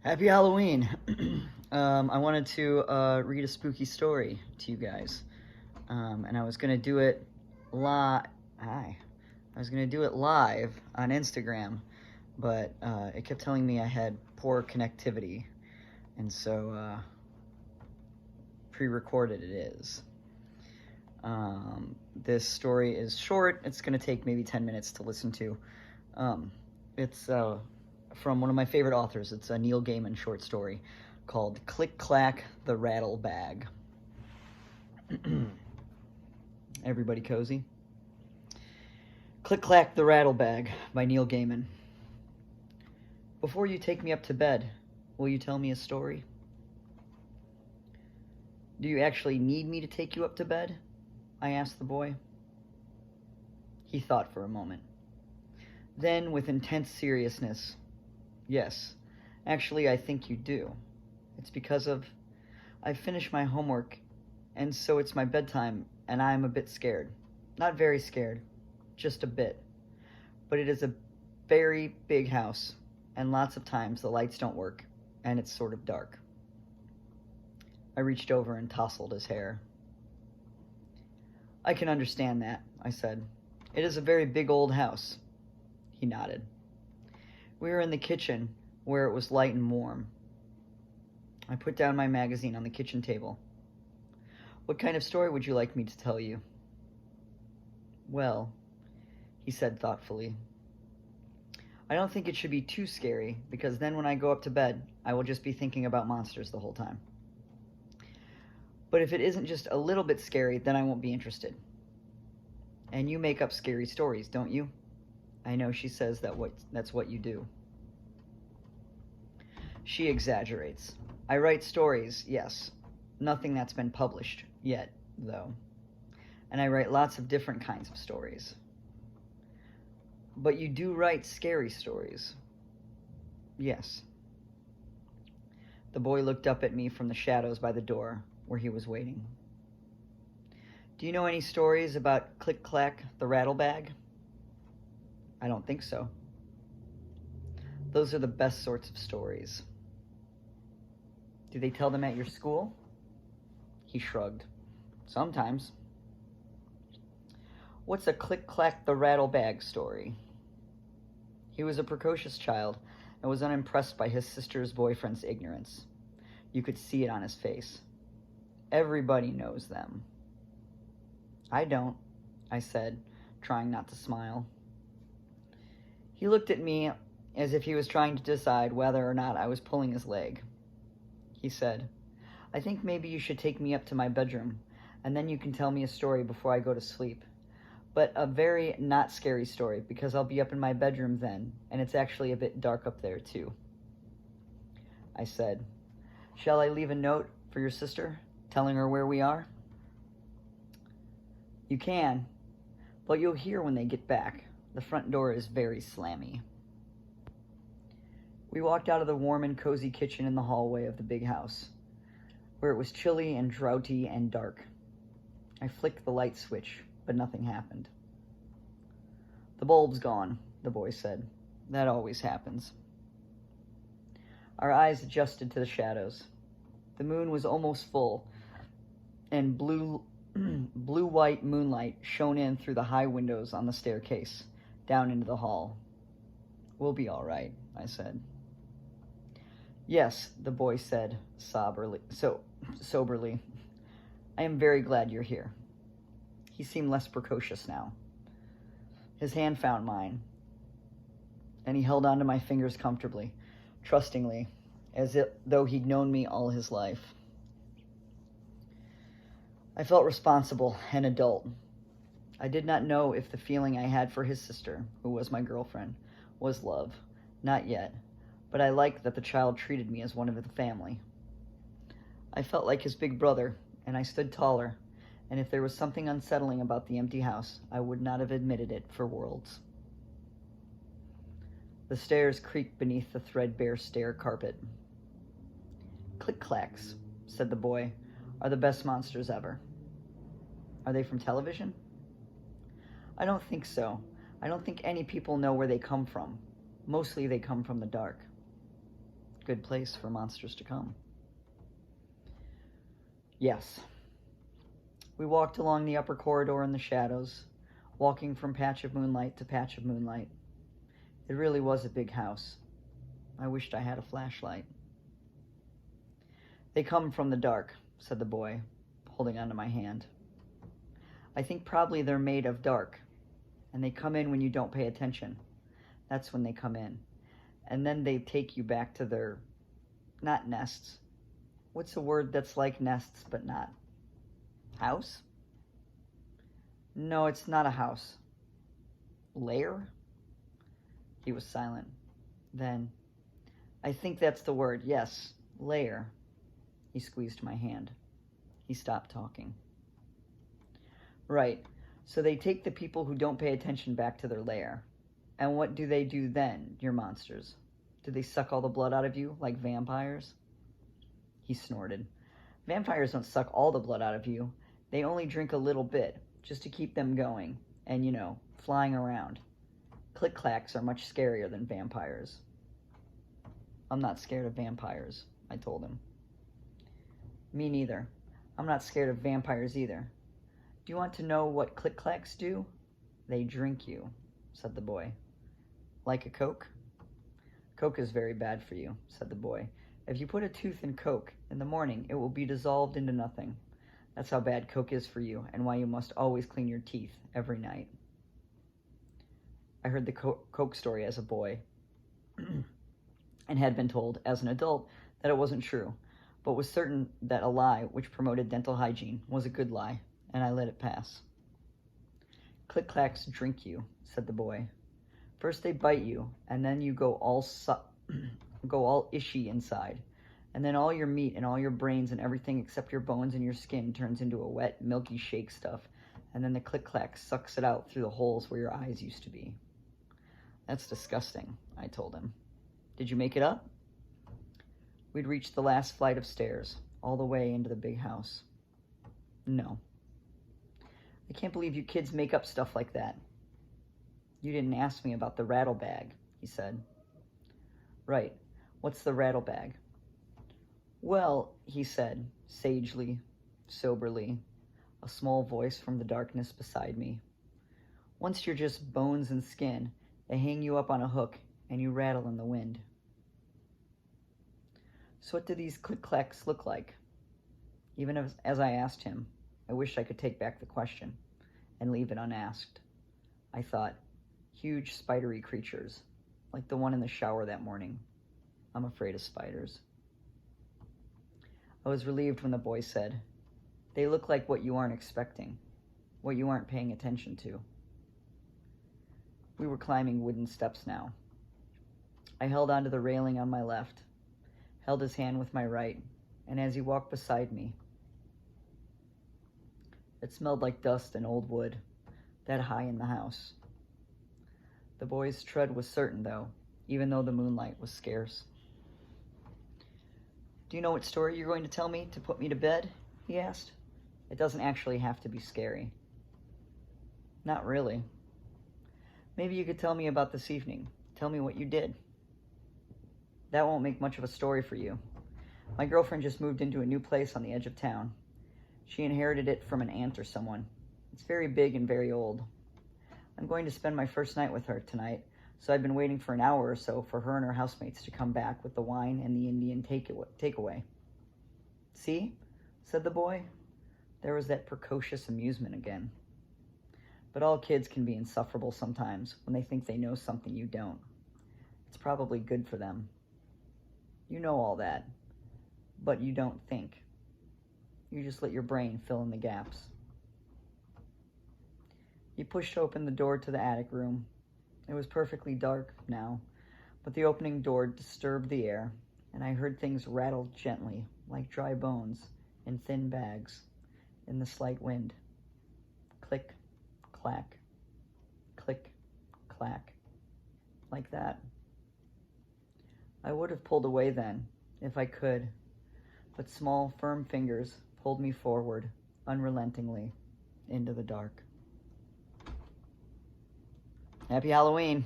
Happy Halloween! I wanted to read a spooky story to you guys, and I was gonna do it live. Hi, I was gonna do it live on Instagram, but it kept telling me I had poor connectivity, and so pre-recorded it is. This story is short. It's gonna take maybe 10 minutes to listen to. It's from one of my favorite authors. It's a Neil Gaiman short story called Clack, the Rattlebag. Everybody cozy? Clack, the Rattlebag by Neil Gaiman. Before you take me up to bed, will you tell me a story? Do you actually need me to take you up to bed? I asked the boy. He thought for a moment. Then, with intense seriousness, yes, actually I think you do. It's because I've finished my homework, and so it's my bedtime, and I'm a bit scared. Not very scared, just a bit. But it is a very big house, and lots of times the lights don't work, and it's sort of dark. I reached over and tousled his hair. I can understand that, I said. It is a very big old house. He nodded. We were in the kitchen, where it was light and warm. I put down my magazine on the kitchen table. What kind of story would you like me to tell you? Well, he said thoughtfully, I don't think it should be too scary, because then when I go up to bed, I will just be thinking about monsters the whole time. But if it isn't just a little bit scary, then I won't be interested. And you make up scary stories, don't you? I know she says that's what you do. She exaggerates. I write stories, yes. Nothing that's been published yet, though. And I write lots of different kinds of stories. But you do write scary stories. Yes. The boy looked up at me from the shadows by the door, where he was waiting. Do you know any stories about Clack, the Rattlebag? I don't think so. Those are the best sorts of stories. Do they tell them at your school? He shrugged. Sometimes. What's a Clack, the Rattlebag story? He was a precocious child and was unimpressed by his sister's boyfriend's ignorance. You could see it on his face. Everybody knows them. I don't, I said, trying not to smile. He looked at me as if he was trying to decide whether or not I was pulling his leg. He said, I think maybe you should take me up to my bedroom, and then you can tell me a story before I go to sleep. But a very not scary story, because I'll be up in my bedroom then, and it's actually a bit dark up there, too. I said, shall I leave a note for your sister, telling her where we are? You can, but you'll hear when they get back. The front door is very slammy. We walked out of the warm and cozy kitchen in the hallway of the big house, where it was chilly and draughty and dark. I flicked the light switch, but nothing happened. The bulb's gone, the boy said. That always happens. Our eyes adjusted to the shadows. The moon was almost full, and blue-white moonlight shone in through the high windows on the staircase, down into the hall. We'll be all right, I said. Yes, the boy said soberly. I am very glad you're here. He seemed less precocious now. His hand found mine, and he held onto my fingers comfortably, trustingly, as though he'd known me all his life. I felt responsible and adult. I did not know if the feeling I had for his sister, who was my girlfriend, was love. Not yet, but I liked that the child treated me as one of the family. I felt like his big brother, and I stood taller, and if there was something unsettling about the empty house, I would not have admitted it for worlds. The stairs creaked beneath the threadbare stair carpet. Click-clacks, said the boy, are the best monsters ever. Are they from television? I don't think so. I don't think any people know where they come from. Mostly they come from the dark. good place for monsters to come. Yes. We walked along the upper corridor in the shadows, walking from patch of moonlight to patch of moonlight. It really was a big house. I wished I had a flashlight. They come from the dark, said the boy, holding onto my hand. I think probably they're made of dark, and they come in when you don't pay attention. That's when they come in. And then they take you back to their, not nests. What's a word that's like nests but not? House? No, it's not a house. Lair? He was silent. Then, I think that's the word, yes, lair. He squeezed my hand. He stopped talking. Right, so they take the people who don't pay attention back to their lair. And what do they do then, your monsters? Do they suck all the blood out of you, like vampires? He snorted. Vampires don't suck all the blood out of you. They only drink a little bit, just to keep them going, and, flying around. Click-clacks are much scarier than vampires. I'm not scared of vampires, I told him. Me neither. I'm not scared of vampires either. Do you want to know what click-clacks do? They drink you, said the boy. Like a Coke? Coke is very bad for you, said the boy. If you put a tooth in Coke, in the morning it will be dissolved into nothing. That's how bad Coke is for you, and why you must always clean your teeth every night. I heard the Coke story as a boy, and had been told, as an adult, that it wasn't true, but was certain that a lie which promoted dental hygiene was a good lie, and I let it pass. Click-clacks drink you, said the boy. First they bite you, and then you go all ishy inside, and then all your meat and all your brains and everything except your bones and your skin turns into a wet, milky shake stuff, and then the click-clack sucks it out through the holes where your eyes used to be. That's disgusting, I told him. Did you make it up? We'd reached the last flight of stairs, all the way into the big house. No. I can't believe you kids make up stuff like that. You didn't ask me about the Rattlebag, he said. Right. What's the Rattlebag? Well, he said, sagely, soberly, a small voice from the darkness beside me. Once you're just bones and skin, they hang you up on a hook, and you rattle in the wind. So what do these click-clacks look like? Even as I asked him, I wished I could take back the question and leave it unasked. I thought, huge spidery creatures, like the one in the shower that morning. I'm afraid of spiders. I was relieved when the boy said, they look like what you aren't expecting, what you aren't paying attention to. We were climbing wooden steps now. I held onto the railing on my left, held his hand with my right, and as he walked beside me, it smelled like dust and old wood, that high in the house. The boy's tread was certain, though, even though the moonlight was scarce. Do you know what story you're going to tell me to put me to bed? He asked. It doesn't actually have to be scary. Not really. Maybe you could tell me about this evening. Tell me what you did. That won't make much of a story for you. My girlfriend just moved into a new place on the edge of town. She inherited it from an aunt or someone. It's very big and very old. I'm going to spend my first night with her tonight, so I've been waiting for an hour or so for her and her housemates to come back with the wine and the Indian takeaway. See? Said the boy. There was that precocious amusement again. But all kids can be insufferable sometimes when they think they know something you don't. It's probably good for them. You know all that, but you don't think. You just let your brain fill in the gaps. He pushed open the door to the attic room. It was perfectly dark now, but the opening door disturbed the air, and I heard things rattle gently, like dry bones, in thin bags, in the slight wind. Click, clack, click, clack, like that. I would have pulled away then, if I could, but small, firm fingers pulled me forward, unrelentingly, into the dark. Happy Halloween.